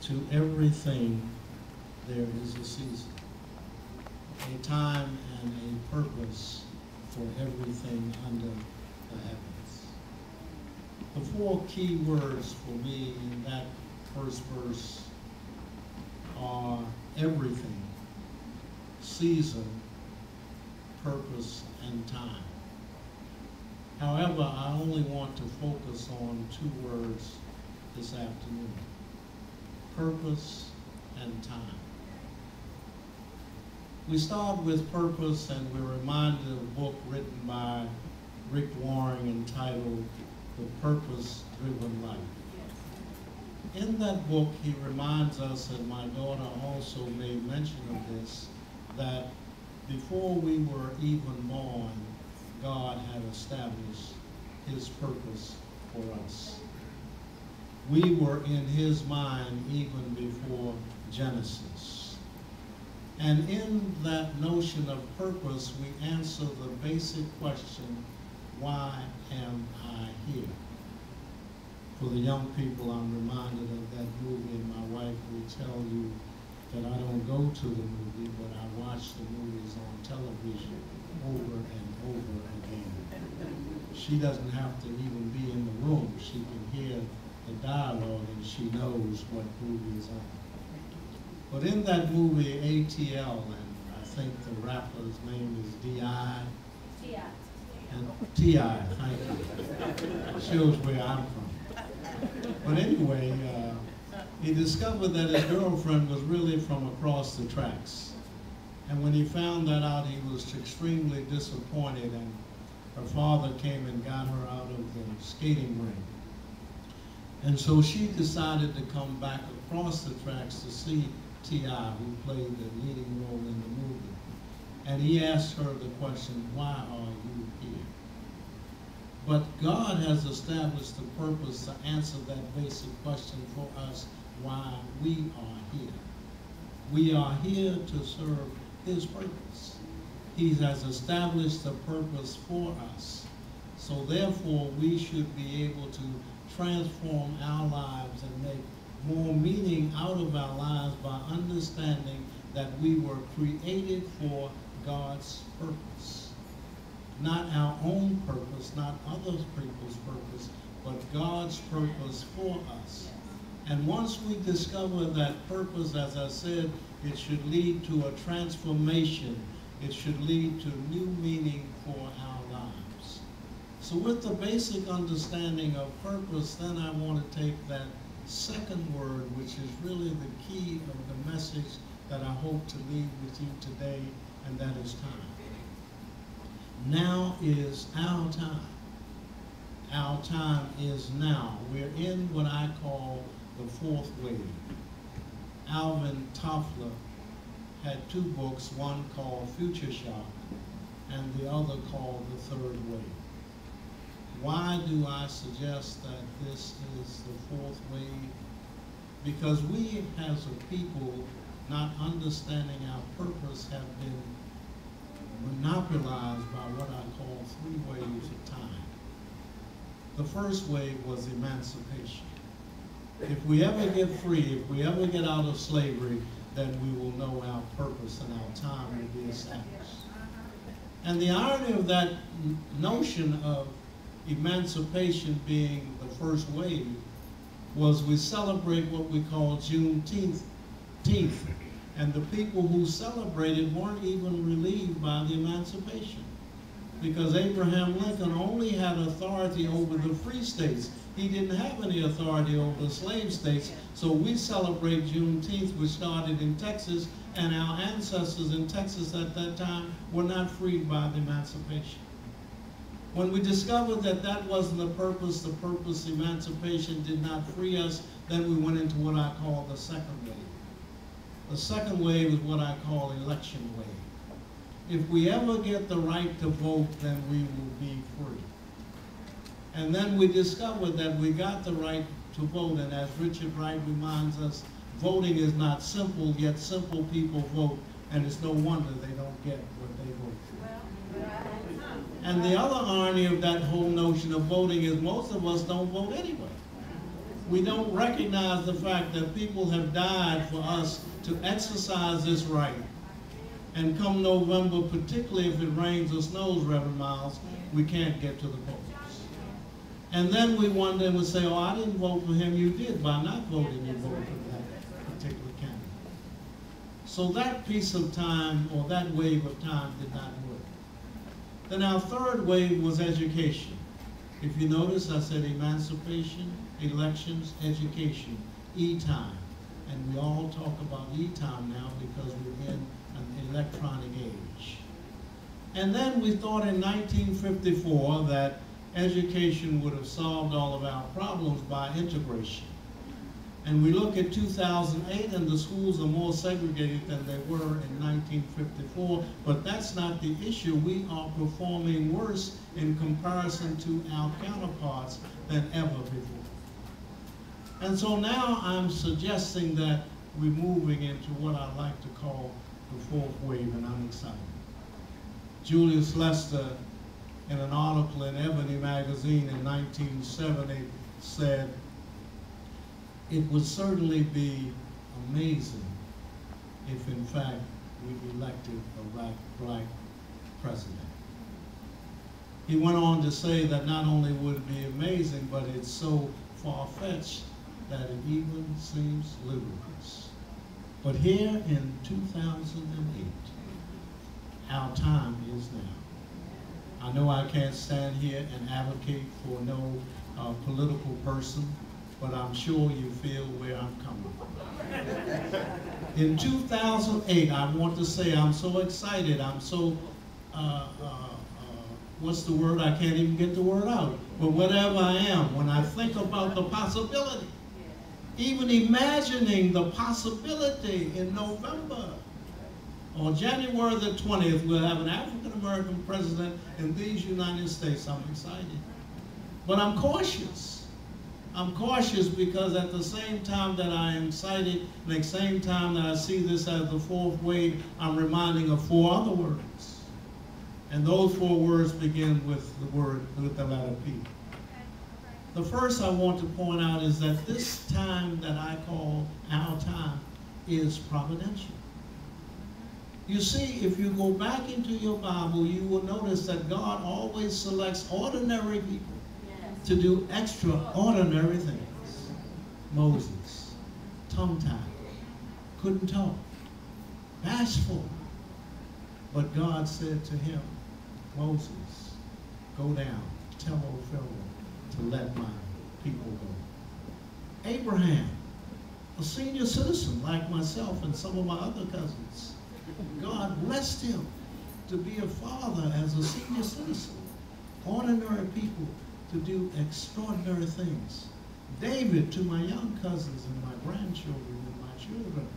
To everything there is a season, a time and a purpose for everything under the heavens. The four key words for me in that first verse are everything, season, purpose, and time. However, I only want to focus on two words this afternoon: purpose and time. We start with purpose, and we're reminded of a book written by Rick Warren entitled The Purpose-Driven Life. In that book, he reminds us, and my daughter also made mention of this, that before we were even born, God had established his purpose for us. We were in his mind even before Genesis. And in that notion of purpose, we answer the basic question, why am I here? For the young people, I'm reminded of that movie, and my wife will tell you that I don't go to the movie, but I watch the movies on television over and over again. She doesn't have to even be in the room. She can hear the dialogue and she knows what movie is on. But in that movie, ATL, and I think the rapper's name is D.I. T.I. And T.I., thank you. Shows where I'm from. But anyway, he discovered that his girlfriend was really from across the tracks. And when he found that out, he was extremely disappointed, and her father came and got her out of the skating rink. And so she decided to come back across the tracks to see T.I., who played the leading role in the movie. And he asked her the question, why are you here? But God has established the purpose to answer that basic question for us, why we are here. We are here to serve his purpose. He has established the purpose for us. So therefore, we should be able to transform our lives and make more meaning out of our lives by understanding that we were created for God's purpose. Not our own purpose, not other people's purpose, but God's purpose for us. And once we discover that purpose, as I said, it should lead to a transformation. It should lead to new meaning for our lives. So with the basic understanding of purpose, then I want to take that second word, which is really the key of the message that I hope to leave with you today, and that is time. Now is our time. Our time is now. We're in what I call the fourth wave. Alvin Toffler had two books, one called Future Shock and the other called The Third Wave. Why do I suggest that this is the fourth wave? Because we as a people, not understanding our purpose, have been monopolized by what I call three waves of time. The first wave was emancipation. If we ever get free, if we ever get out of slavery, then we will know our purpose and our time will be established. And the irony of that notion of emancipation being the first wave was we celebrate what we call Juneteenth. And the people who celebrated weren't even relieved by the emancipation, because Abraham Lincoln only had authority over the free states. He didn't have any authority over the slave states. So we celebrate Juneteenth, which started in Texas, and our ancestors in Texas at that time were not freed by the emancipation. When we discovered that that wasn't the purpose emancipation did not free us, then we went into what I call the second wave. The second wave is what I call election wave. If we ever get the right to vote, then we will be free. And then we discovered that we got the right to vote, and as Richard Wright reminds us, voting is not simple, yet simple people vote, and it's no wonder they don't get what they vote for. And the other irony of that whole notion of voting is most of us don't vote anyway. We don't recognize the fact that people have died for us to exercise this right. And come November, particularly if it rains or snows, Reverend Miles, we can't get to the polls. And then we wonder and we say, oh, I didn't vote for him. You did. By not voting, you voted for that particular candidate. So that piece of time, or that wave of time, did not work. Then our third wave was education. If you notice, I said emancipation, elections, education, e-time. And we all talk about e-time now because we're in an electronic age. And then we thought in 1954 that education would have solved all of our problems by integration. And we look at 2008 and the schools are more segregated than they were in 1954, but that's not the issue. We are performing worse in comparison to our counterparts than ever before. And so now I'm suggesting that we're moving into what I like to call the fourth wave, and I'm excited. Julius Lester, in an article in Ebony magazine in 1970, said, it would certainly be amazing if, in fact, we elected a black president. He went on to say that not only would it be amazing, but it's so far-fetched that it even seems ludicrous. But here in 2008, our time is now. I know I can't stand here and advocate for no political person, but I'm sure you feel where I'm coming from. In 2008, I want to say I'm so excited, I'm so, what's the word? I can't even get the word out. But whatever I am, when I think about the possibility, even imagining the possibility in November or January the 20th, we'll have an African-American president in these United States. I'm excited. But I'm cautious. I'm cautious because at the same time that I am excited, at the same time that I see this as the fourth wave, I'm reminding of four other words. And those four words begin with the letter P. The first I want to point out is that this time that I call our time is providential. You see, if you go back into your Bible, you will notice that God always selects ordinary people to do extraordinary things. Moses, tongue-tied, couldn't talk, bashful. But God said to him, Moses, go down, tell old Pharaoh to let my people go. Abraham, a senior citizen like myself and some of my other cousins, God blessed him to be a father as a senior citizen. Ordinary people to do extraordinary things. David, to my young cousins and my grandchildren and my children,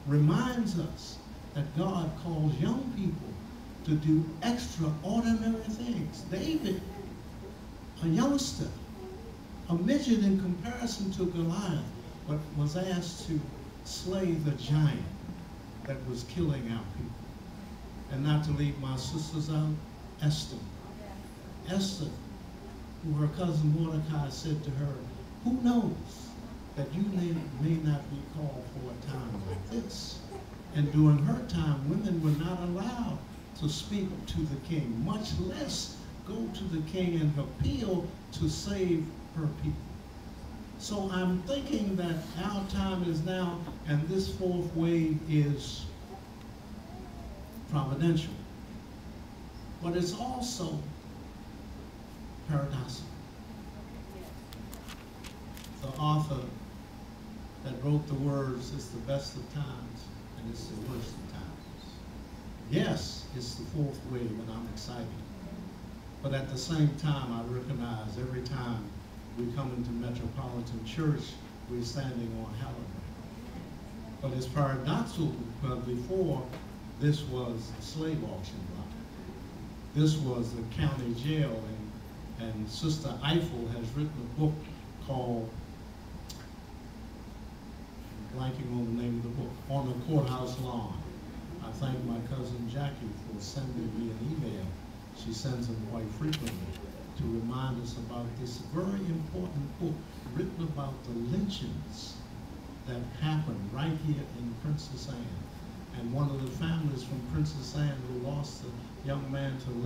reminds us that God calls young people to do extraordinary things. David, a youngster, a midget in comparison to Goliath, but was asked to slay the giant that was killing our people. And not to leave my sisters out, Esther. Esther, who her cousin Mordecai said to her, who knows that you may not be called for a time like this? And during her time, women were not allowed to speak to the king, much less go to the king and appeal to save her people. So I'm thinking that our time is now, and this fourth wave is providential. But it's also paradoxical. The author that wrote the words, it's the best of times and it's the worst of times. Yes, it's the fourth wave and I'm excited. But at the same time, I recognize every time we come into Metropolitan Church, we're standing on hell ground. But it's paradoxical because before, this was a slave auction block. This was the county jail, and Sister Eiffel has written a book called, I'm blanking on the name of the book, On the Courthouse Lawn. I thank my cousin Jackie for sending me an email. She sends them quite frequently to remind us about this very important book written about the lynchings that happened right here in Princess Anne. And one of the families from Princess Anne who lost a young man to lynching